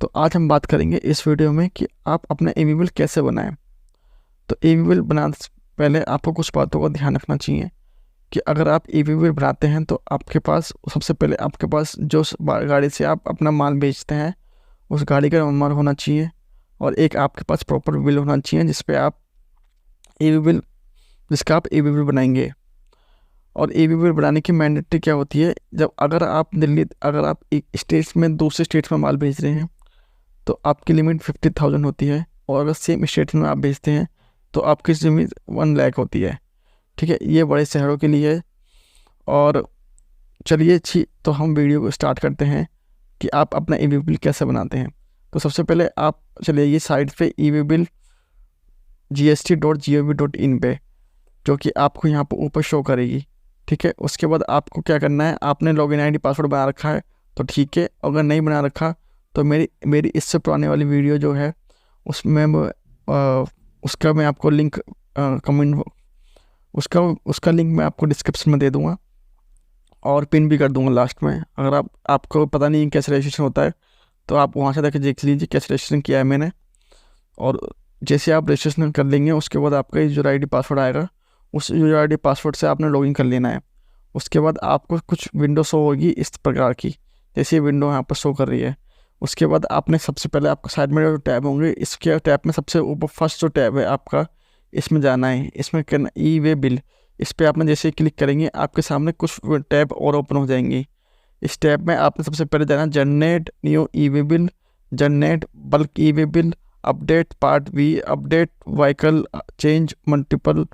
तो आज हम बात करेंगे इस वीडियो में कि आप अपना ईवी बिल कैसे बनाएं। तो ईवी बिल बनाने से पहले आपको कुछ बातों का ध्यान रखना चाहिए कि अगर आप ईवी बिल बनाते हैं तो आपके पास सबसे पहले आपके पास जो गाड़ी से आप अपना माल बेचते हैं उस गाड़ी का नंबर होना चाहिए और एक आपके पास प्रॉपर बिल होना चाहिए जिसका आप ईवी बिल बनाएंगे। और ईवी बिल बनाने की मैंडेटरी क्या होती है, जब अगर आप एक स्टेट में दूसरे स्टेट में माल भेज रहे हैं तो आपकी लिमिट 50,000 होती है और अगर सेम स्टेट में आप भेजते हैं तो आपकी लिमिट 1 लाख होती है। ठीक है, ये बड़े शहरों के लिए है। और चलिए तो हम वीडियो को स्टार्ट करते हैं कि आप अपना ईवी बिल कैसे बनाते हैं। तो सबसे पहले आप चलिए ये साइट पे ईवी बिल gst.gov.in पे, जो कि आपको यहाँ पर ऊपर शो करेगी। ठीक है, उसके बाद आपको क्या करना है, आपने लॉगिन आईडी पासवर्ड बना रखा है तो ठीक है, अगर नहीं बना रखा तो मेरी इससे पुराने वाली वीडियो जो है उसमें उसका मैं आपको लिंक कमेंट उसका लिंक मैं आपको डिस्क्रिप्शन में दे दूंगा और पिन भी कर दूंगा लास्ट में। अगर आपको पता नहीं कैसे रजिस्ट्रेशन होता है तो आप वहाँ से देख लीजिए कैसे रजिस्ट्रेशन किया है मैंने। और जैसे आप रजिस्ट्रेशन कर लेंगे उसके बाद आपका यूजर आईडी पासवर्ड आएगा, उस यूजर आईडी पासवर्ड से आपने लॉगिन कर लेना है। उसके बाद आपको कुछ विंडो शो होगी इस प्रकार की, जैसे ये विंडो यहाँ पर शो कर रही है। उसके बाद आपने सबसे पहले आपको साइड में जो टैब होंगे, इसके टैब में सबसे ऊपर फर्स्ट जो टैब है आपका, इसमें जाना है, इसमें करना ई वे बिल। इस पर आपने जैसे क्लिक करेंगे आपके सामने कुछ टैब और ओपन हो जाएंगी। इस टैब में आपने सबसे पहले जाना generate new E way bill, generate bulk E way bill, update part B, update vehicle change multiple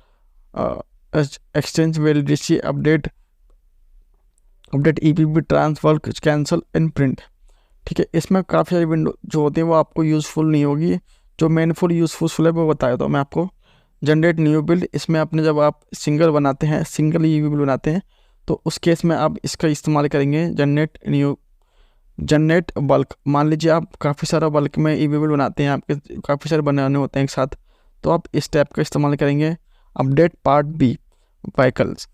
exchange validity, update E V bill transfer cancel and print. ठीक है, इसमें काफ़ी सारी विंडो जो होती हैं वो आपको यूज़फुल नहीं होगी। जो मैनफुल यूज़फुल है वो बताया था मैं आपको। जनरेट न्यू बिल, इसमें आपने जब आप सिंगल ईवी बिल बनाते हैं तो उस केस में आप इसका इस्तेमाल करेंगे जनरेट बल्क। मान लीजिए आप काफ़ी सारा बल्क में ईवी बिल बनाते हैं, आपके काफ़ी सारे बनाने होते हैं एक साथ, तो आप इस टैब का इस्तेमाल करेंगे। अपडेट पार्ट बी व्हीकल्स,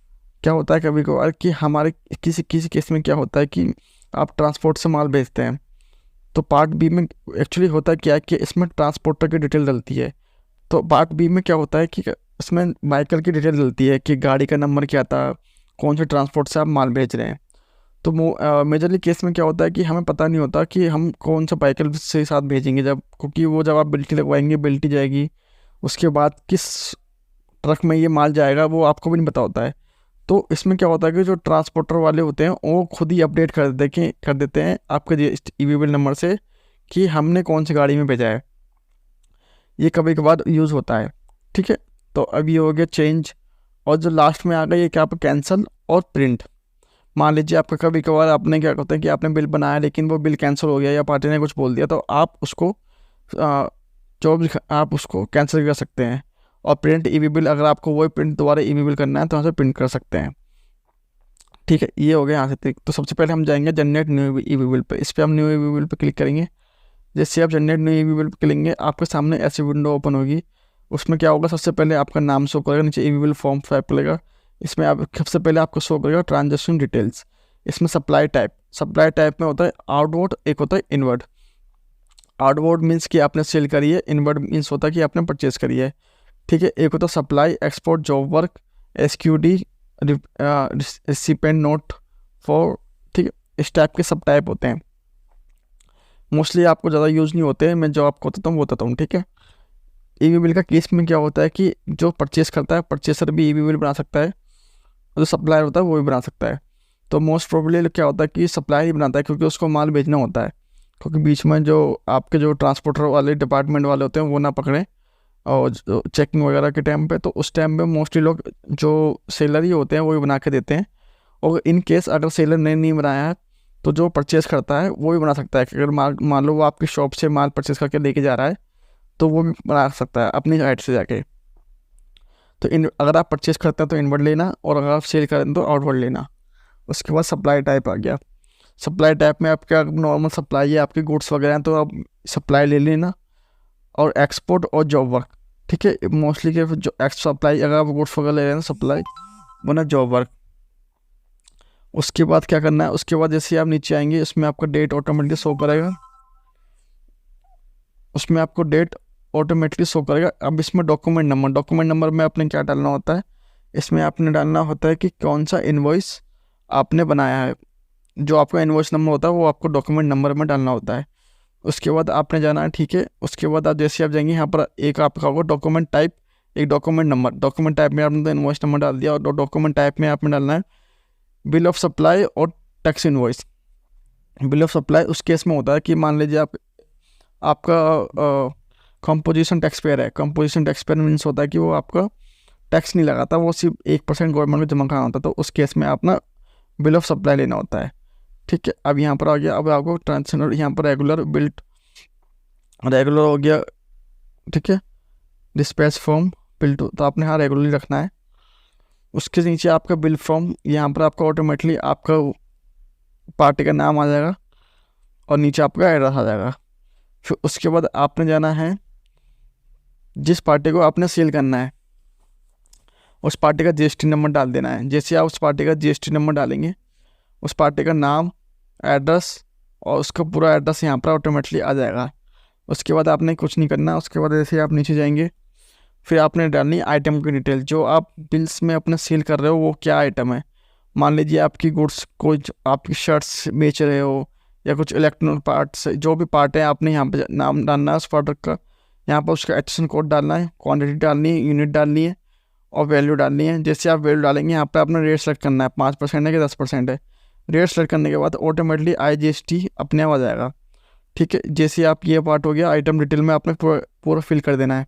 क्या होता है कभी कभार कि हमारे किसी केस में क्या होता है कि आप ट्रांसपोर्ट से माल भेजते हैं तो पार्ट बी में एक्चुअली होता है क्या है कि इसमें ट्रांसपोर्टर की डिटेल डलती है। तो पार्ट बी में क्या होता है कि इसमें व्हीकल की डिटेल डलती है कि गाड़ी का नंबर क्या था, कौन से ट्रांसपोर्ट से आप माल भेज रहे हैं। तो मेजरली केस में क्या होता है कि हमें पता नहीं होता कि हम कौन सा व्हीकल से साथ भेजेंगे, क्योंकि वो जब आप बिल्टी लगवाएंगे बिल्टी जाएगी, उसके बाद किस ट्रक में ये माल जाएगा वो आपको भी नहीं पता होता है। तो इसमें क्या होता है कि जो ट्रांसपोर्टर वाले होते हैं वो खुद ही अपडेट कर देते हैं आपके ईवी बिल नंबर से कि हमने कौन सी गाड़ी में भेजा है। ये कभी कभार यूज़ होता है। ठीक है, तो अब ये हो गया चेंज। और जो लास्ट में आ गया ये क्या, आप कैंसिल और प्रिंट। मान लीजिए आपका कभी कभार आपने क्या कहते हैं कि आपने बिल बनाया लेकिन वो बिल कैंसिल हो गया या पार्टी ने कुछ बोल दिया, तो आप उसको आप उसको कैंसिल कर सकते हैं। और प्रिंट ईवी बिल, अगर आपको वही प्रिंट दोबारा ईवी बिल करना है तो यहाँ से प्रिंट कर सकते हैं। ठीक है, ये हो गया यहाँ से। तो सबसे पहले हम जाएंगे generate new EV bill pay, इस पर हम new EV bill pay click करेंगे। जैसे आप generate new EV bill pay क्लिकेंगे आपके सामने ऐसी विंडो ओपन होगी। उसमें क्या होगा, सबसे पहले आपका नाम शो करेगा, नीचे ईवी बिल फॉर्म टाइप करेगा, इसमें आप सबसे पहले आपको शो करेगा ट्रांजेक्शन डिटेल्स। इसमें सप्लाई टाइप में होता है आउटवर्ड, एक होता है इनवर्ड। आउटवर्ड मीन्स कि आपने सेल करी है, इनवर्ड मीन्स होता है कि आपने परचेज करी है। ठीक है, एक होता है supply export job work SQD recipient note for. ठीक है, इस टाइप के सब टाइप होते हैं, मोस्टली आपको ज़्यादा यूज़ नहीं होते हैं। मैं जो आपको बताता हूँ वो बताता हूँ। ठीक है, ईवी बिल का केस में क्या होता है कि जो परचेस करता है परचेसर भी ईवी बिल बना सकता है, जो सप्लायर होता है वो भी बना सकता है। तो मोस्ट प्रोबेबली क्या होता है कि सप्लायर ही बनाता है क्योंकि उसको माल भेजना होता है, क्योंकि बीच में जो आपके जो ट्रांसपोर्टर वाले डिपार्टमेंट वाले होते हैं वो ना पकड़ें और चेकिंग वगैरह के टाइम पे। तो उस टाइम पे मोस्टली लोग जो सेलर ही होते हैं वो भी बना के देते हैं। और इन केस अगर सेलर ने नहीं बनाया है तो जो परचेज़ करता है वो भी बना सकता है कि अगर मान लो वो आपकी शॉप से माल परचेज़ करके लेके जा रहा है तो वो भी बना सकता है अपनी साइड से जाके। तो अगर आप परचेज़ करते हैं तो इनवर्ड लेना और अगर आप सेल करें तो आउटवर्ड लेना। उसके बाद सप्लाई टाइप आ गया। सप्लाई टाइप में आपका नॉर्मल सप्लाई है, आपके गुड्स वगैरह हैं तो आप सप्लाई ले लेना। और एक्सपोर्ट और जॉब वर्क, ठीक है, मोस्टली के जो सप्लाई अगर आप गुड्स वगैरह ले रहे हैं सप्लाई वरना जॉब वर्क। उसके बाद क्या करना है, उसके बाद जैसे आप नीचे आएंगे इसमें आपका डेट ऑटोमेटिकली शो करेगा। उसमें आपको डेट ऑटोमेटिकली शो करेगा। अब इसमें डॉक्यूमेंट नंबर में आपने क्या डालना होता है, इसमें आपने डालना होता है कि कौन सा इनवॉइस आपने बनाया है। जो आपका इनवॉइस नंबर होता है वो आपको डॉक्यूमेंट नंबर में डालना होता है। उसके बाद आपने जाना है, ठीक है। उसके बाद आप जैसे आप जाएंगे यहाँ पर एक आपका होगा डॉक्यूमेंट टाइप, एक डॉक्यूमेंट नंबर। डॉक्यूमेंट टाइप में आपने तो इनवॉइस नंबर डाल दिया, और डॉक्यूमेंट टाइप में आपने डालना है बिल ऑफ सप्लाई और tax invoice. Bill of supply उस केस में होता है कि मान लीजिए आपका कंपोजिशन टैक्स पेयर है। कंपोजिशन टैक्स पेयर मीन्स होता है कि वो आपका टैक्स नहीं लगाता, वो सिर्फ 1% गवर्नमेंट को जमा कराना होता है। तो उस केस में अपना बिल ऑफ सप्लाई लेना होता है, ठीक है। अब यहाँ पर आ गया, अब आपको ट्रांसफर यहाँ पर रेगुलर हो गया, ठीक है। डिस्पैच फॉर्म बिल टू, तो आपने हाँ रेगुलरली रखना है। उसके नीचे आपका बिल फॉर्म, यहाँ पर आपका ऑटोमेटिकली आपका पार्टी का नाम आ जाएगा और नीचे आपका एड्रेस आ जाएगा। फिर उसके बाद आपने जाना है जिस पार्टी को आपने सेल करना है उस पार्टी का जीएसटी नंबर डाल देना है। जैसे आप उस पार्टी का जीएसटी नंबर डालेंगे, उस पार्टी का नाम, एड्रेस और उसका पूरा एड्रेस यहाँ पर ऑटोमेटिकली आ जाएगा। उसके बाद आपने कुछ नहीं करना। उसके बाद जैसे आप नीचे जाएंगे, फिर आपने डालनी आइटम की डिटेल। जो आप बिल्स में अपना सेल कर रहे हो वो क्या आइटम है। मान लीजिए आपकी गुड्स, कुछ आपकी शर्ट्स बेच रहे हो या कुछ इलेक्ट्रॉनिक पार्ट्स, जो भी पार्ट है आपने यहाँ पे नाम डालना है उस प्रोडक्ट का। यहाँ पर उसका एचएसएन कोड डालना है, क्वांटिटी डालनी है, यूनिट डालनी है और वैल्यू डालनी है। जैसे आप वैल्यू डालेंगे यहाँ पे आपने रेट सेलेक्ट करना है, 5% है कि 10% है। रेट सेलेक्ट करने के बाद ऑटोमेटिकली IGST अपने आप आ जाएगा, ठीक है। जैसे आप ये पार्ट हो गया, आइटम डिटेल में आपने पूरा फिल कर देना है।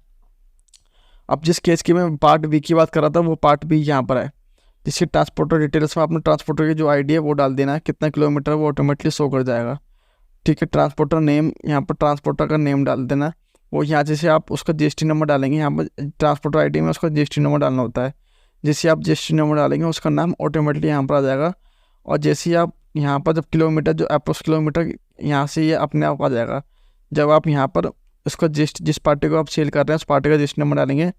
अब जिस केस की मैं पार्ट बी की बात कर रहा था वो पार्ट बी यहाँ पर है, जिसकी ट्रांसपोर्टर डिटेल्स में आपने ट्रांसपोर्टर की जो ID है वो डाल देना है, कितना किलोमीटर वो ऑटोमेटिकली शो कर जाएगा, ठीक है। ट्रांसपोर्टर नेम, यहाँ पर ट्रांसपोर्टर का नेम डाल देना। वो यहाँ जैसे आप उसका GST नंबर डालेंगे, यहाँ पर ट्रांसपोर्टर ID में उसका GST नंबर डालना होता है। जैसे आप GST नंबर डालेंगे उसका नाम ऑटोमेटिकली यहाँ पर आ जाएगा। और जैसे आप यहाँ पर जब किलोमीटर, जो अप्रोक्स किलोमीटर यहाँ से ये अपने आप आ जाएगा। जब आप यहाँ पर उसका जिस पार्टी को आप सेल कर रहे हैं उस पार्टी का GST नंबर डालेंगे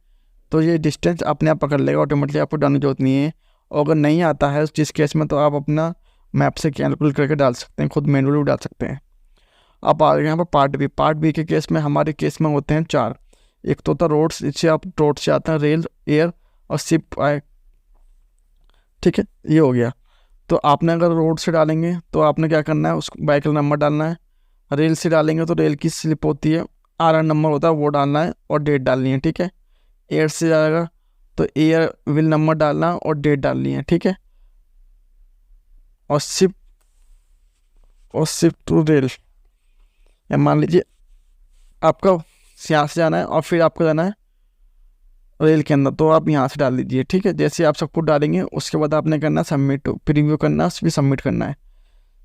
तो ये डिस्टेंस अपने आप पकड़ लेगा ऑटोमेटिकली, आपको डालने की जरूरत नहीं है। और अगर नहीं आता है जिस केस में, तो आप अपना मैप से कैलकुलेट करके डाल सकते हैं, खुद मैनुअली भी डाल सकते हैं। अब आ गए यहाँ पर पार्ट बी के केस में, हमारे केस में होते हैं 4। एक तो होता है रोड्स, इससे आप रोड से आते हैं, रेल, एयर और शिप आए, ठीक है। ये हो गया। तो आपने अगर रोड से डालेंगे तो आपने क्या करना है, उस बाइक का नंबर डालना है। रेल से डालेंगे तो रेल की स्लिप होती है, RR नंबर होता है वो डालना है और डेट डालनी है, ठीक है। एयर से जाएगा तो एयर व्हील नंबर डालना और डेट डालनी है, ठीक है। और शिप टू रेल, या मान लीजिए आपका यहाँ से जाना है और फिर आपको जाना है रेल के अंदर, तो आप यहाँ से डाल दीजिए, ठीक है। जैसे आप सब कुछ डालेंगे उसके बाद आपने करना है सबमिट, प्रीव्यू करना है, फिर सबमिट करना है।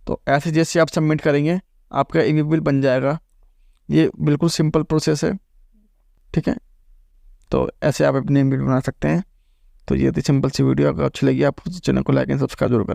तो ऐसे जैसे आप सबमिट करेंगे आपका ई बिल बन जाएगा। ये बिल्कुल सिंपल प्रोसेस है, ठीक है। तो ऐसे आप अपने बिल बना सकते हैं। तो ये थी सिंपल सी वीडियो। अगर अच्छी लगी आपको तो चैनल को लाइक एंड सब्सक्राइब जरूर करें।